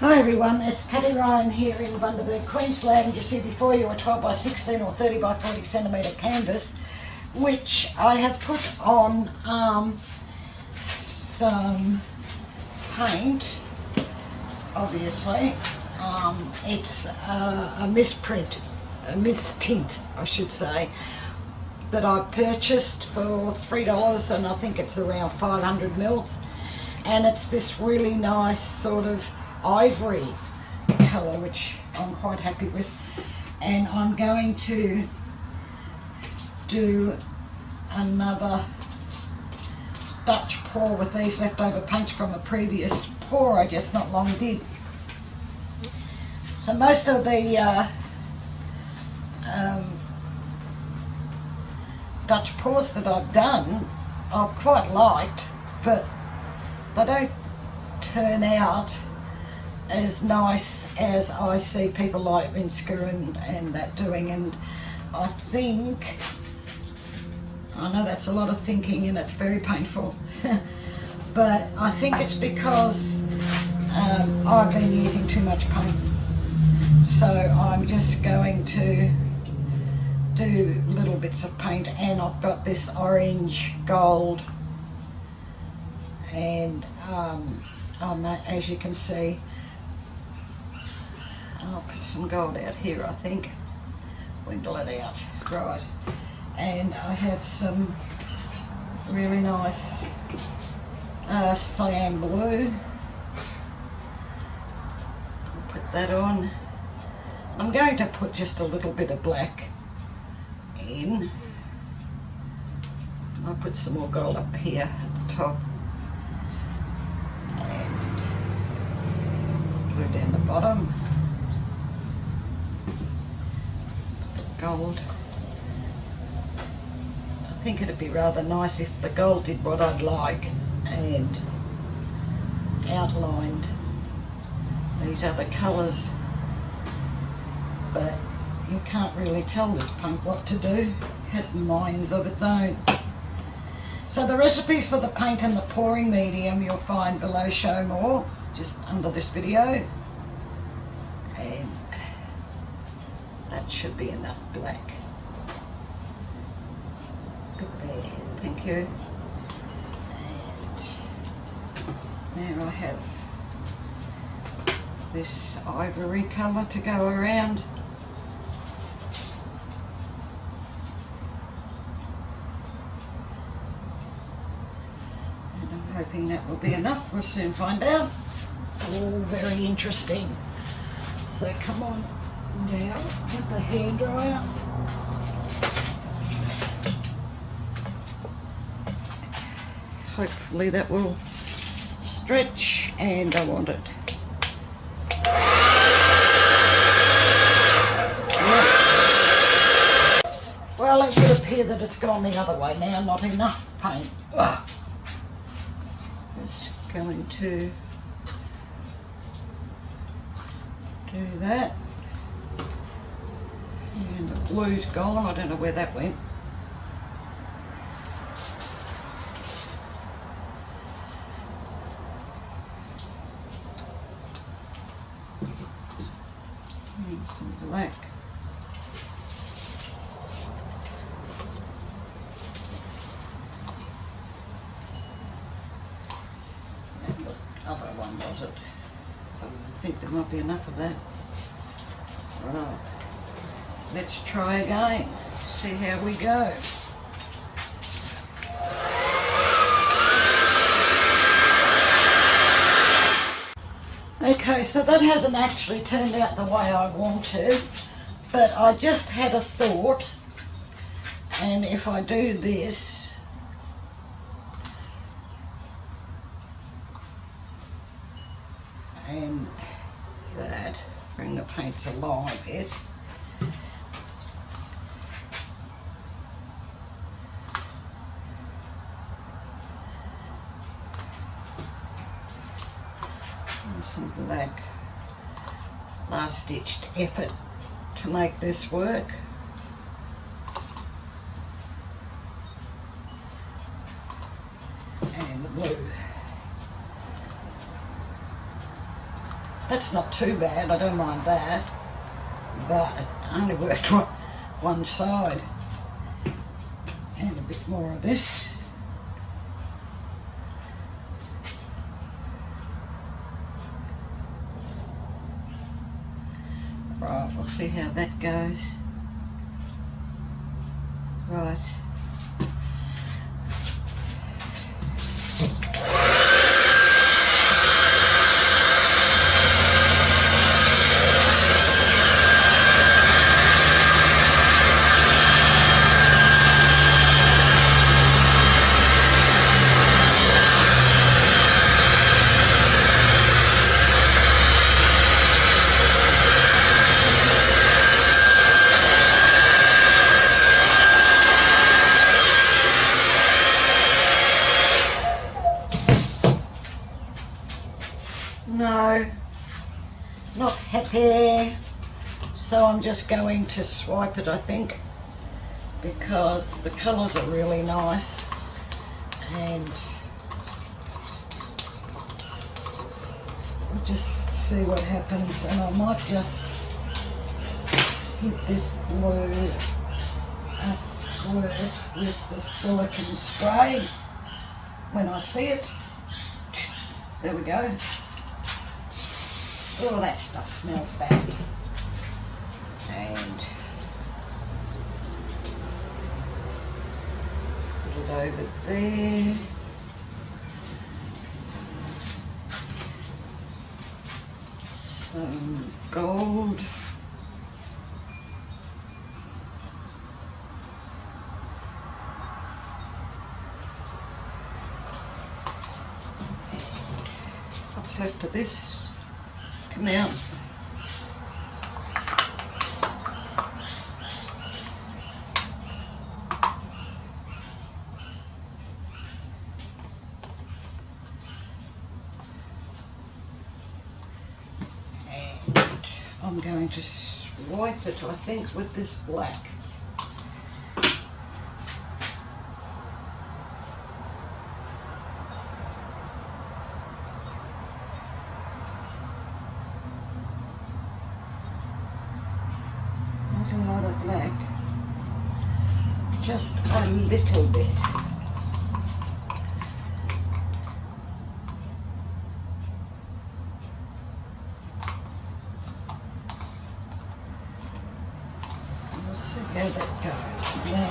Hi everyone, it's Kathie Ryan here in Bundaberg, Queensland. You see before you a 12 by 16 or 30 by 40 centimetre canvas, which I have put on some paint, obviously. It's a mistprint, a mistint I should say, that I purchased for $3 and I think it's around 500 mils. And it's this really nice sort of ivory colour, which I'm quite happy with, and I'm going to do another Dutch pour with these leftover paints from a previous pour I just not long did. So most of the Dutch pours that I've done I've quite liked, but they don't turn out as nice as I see people like Rinska and that doing, and I think, I know that's a lot of thinking and it's very painful, but I think it's because I've been using too much paint. So I'm just going to do little bits of paint, and I've got this orange gold, and as you can see, I'll put some gold out here, I think. Wiggle it out, right. And I have some really nice cyan blue. I'll put that on. I'm going to put just a little bit of black in. I'll put some more gold up here at the top. And blue down the bottom. Gold. I think it'd be rather nice if the gold did what I'd like and outlined these other colours, but you can't really tell this paint what to do. It has minds of its own. So the recipes for the paint and the pouring medium you'll find below Show More, just under this video, and that should be enough black. Good there, thank you. And now I have this ivory colour to go around. And I'm hoping that will be enough. We'll soon find out. All very interesting. So come on. Now, get the hairdryer. Hopefully that will stretch, and I want it. Yep. Well, it would appear that it's gone the other way now, not enough paint. Just going to do that. And the blue's gone, I don't know where that went. And some black. And the other one, was it? I think there might be enough of that. Right. Let's try again, see how we go. Okay, so that hasn't actually turned out the way I want to, but I just had a thought, and if I do this, and that, bring the paints along a bit. Some black, last ditched effort to make this work. And the blue. That's not too bad, I don't mind that, but it only worked one side. And a bit more of this. Right, we'll see how that goes. Right. No, not happy, so I'm just going to swipe it, I think, because the colours are really nice, and we'll just see what happens. And I might just hit this blue squirt with the silicone spray when I see it. There we go. Oh, that stuff smells bad. And put it over there. Some gold. What's left of this? Come out. And I'm going to swipe it, I think, with this black. Black, just a little bit. We'll see how that goes now.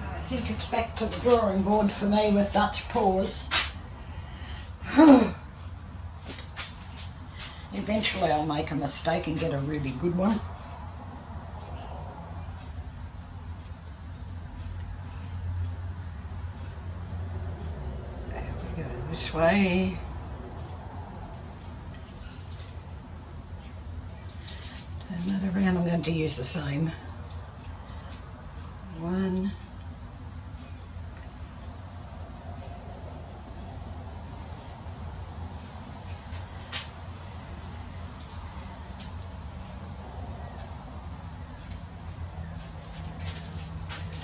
I think it's back to the drawing board for me with Dutch pours. Eventually I'll make a mistake and get a really good one. There we go, this way. Turn another round, I'm going to use the same one.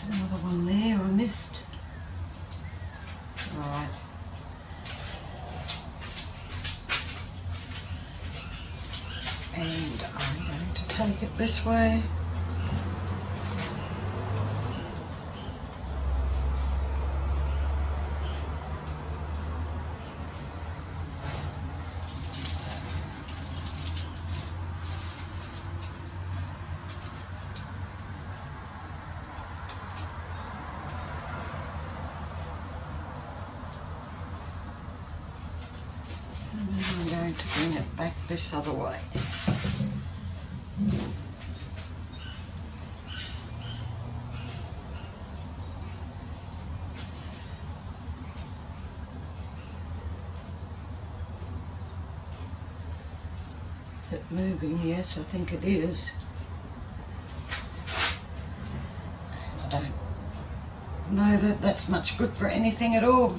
Another one there I missed. Right. And I'm going to take it this way. I'm going to bring it back this other way. Is it moving? Yes, I think it is. I don't know that that's much good for anything at all.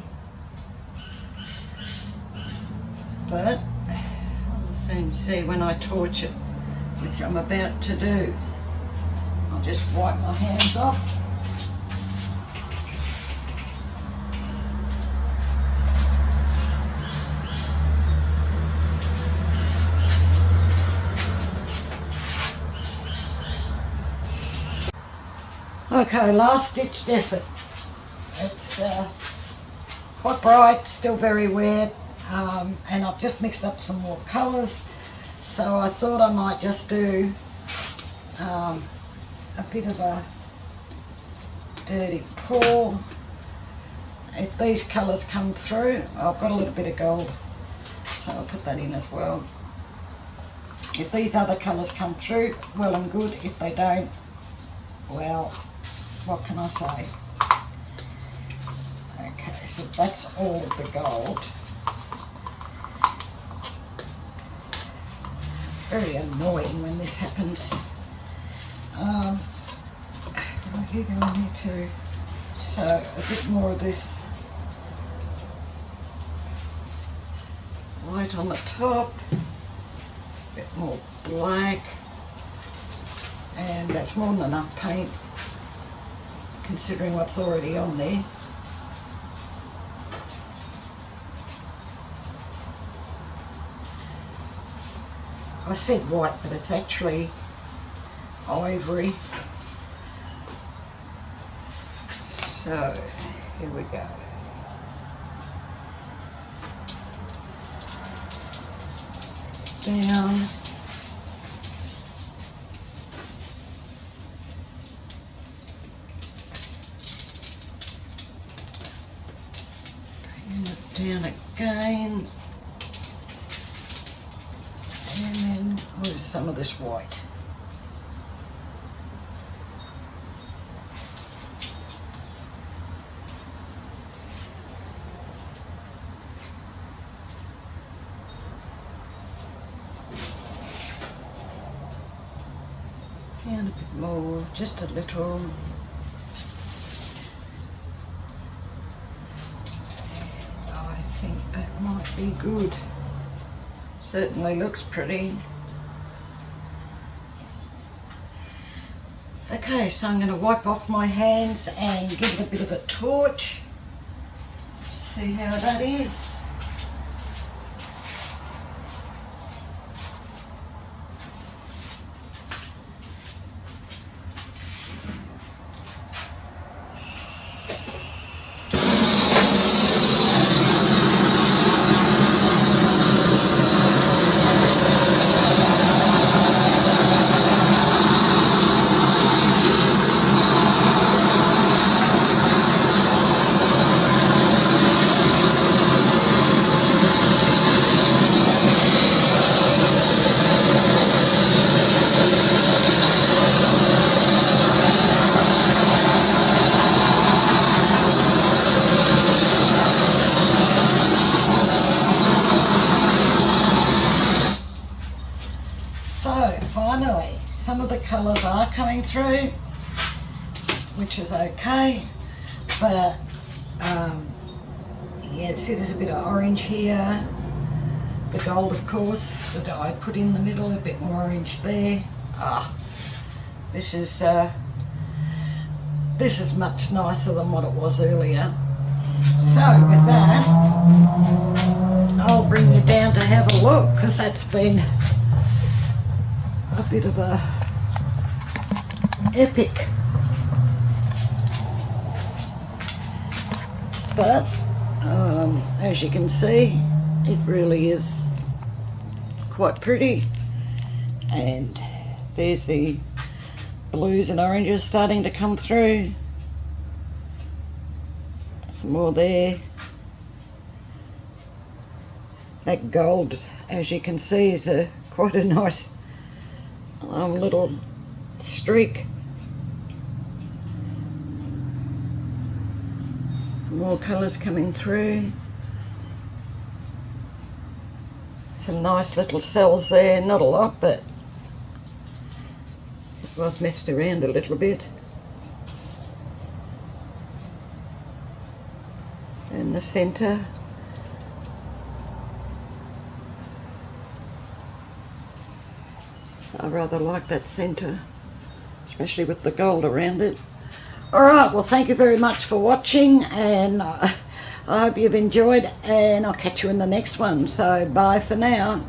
But I'll soon see when I torch it which I'm about to do. I'll just wipe my hands off. Okay, last ditched effort. It's quite bright, still very wet, and I've just mixed up some more colours, so I thought I might just do a bit of a dirty pour. If these colours come through, I've got a little bit of gold, so I'll put that in as well. If these other colours come through, well and good. If they don't, well, what can I say? Okay, so that's all of the gold. Very annoying when this happens. What are you going here too? So a bit more of this white on the top, a bit more black, and that's more than enough paint considering what's already on there. I said white, but it's actually ivory. So here we go. Down. Down again, and then where's some of this white? Down a bit more, just a little. Might be good. Certainly looks pretty. Okay, so I'm going to wipe off my hands and give it a bit of a torch. Just see how that is. Finally, some of the colours are coming through, which is okay, but yeah, see there's a bit of orange here, the gold of course that I put in the middle, a bit more orange there. This is much nicer than what it was earlier. So with that, I'll bring you down to have a look, because that's been a bit of a epic, but as you can see, it really is quite pretty. And there's the blues and oranges starting to come through. Some more there. That gold, as you can see, is quite a nice little streak. Some more colours coming through. Some nice little cells there, not a lot, but it was messed around a little bit. And the centre. I rather like that centre, especially with the gold around it. Alright, well thank you very much for watching, and I hope you've enjoyed, and I'll catch you in the next one. So bye for now.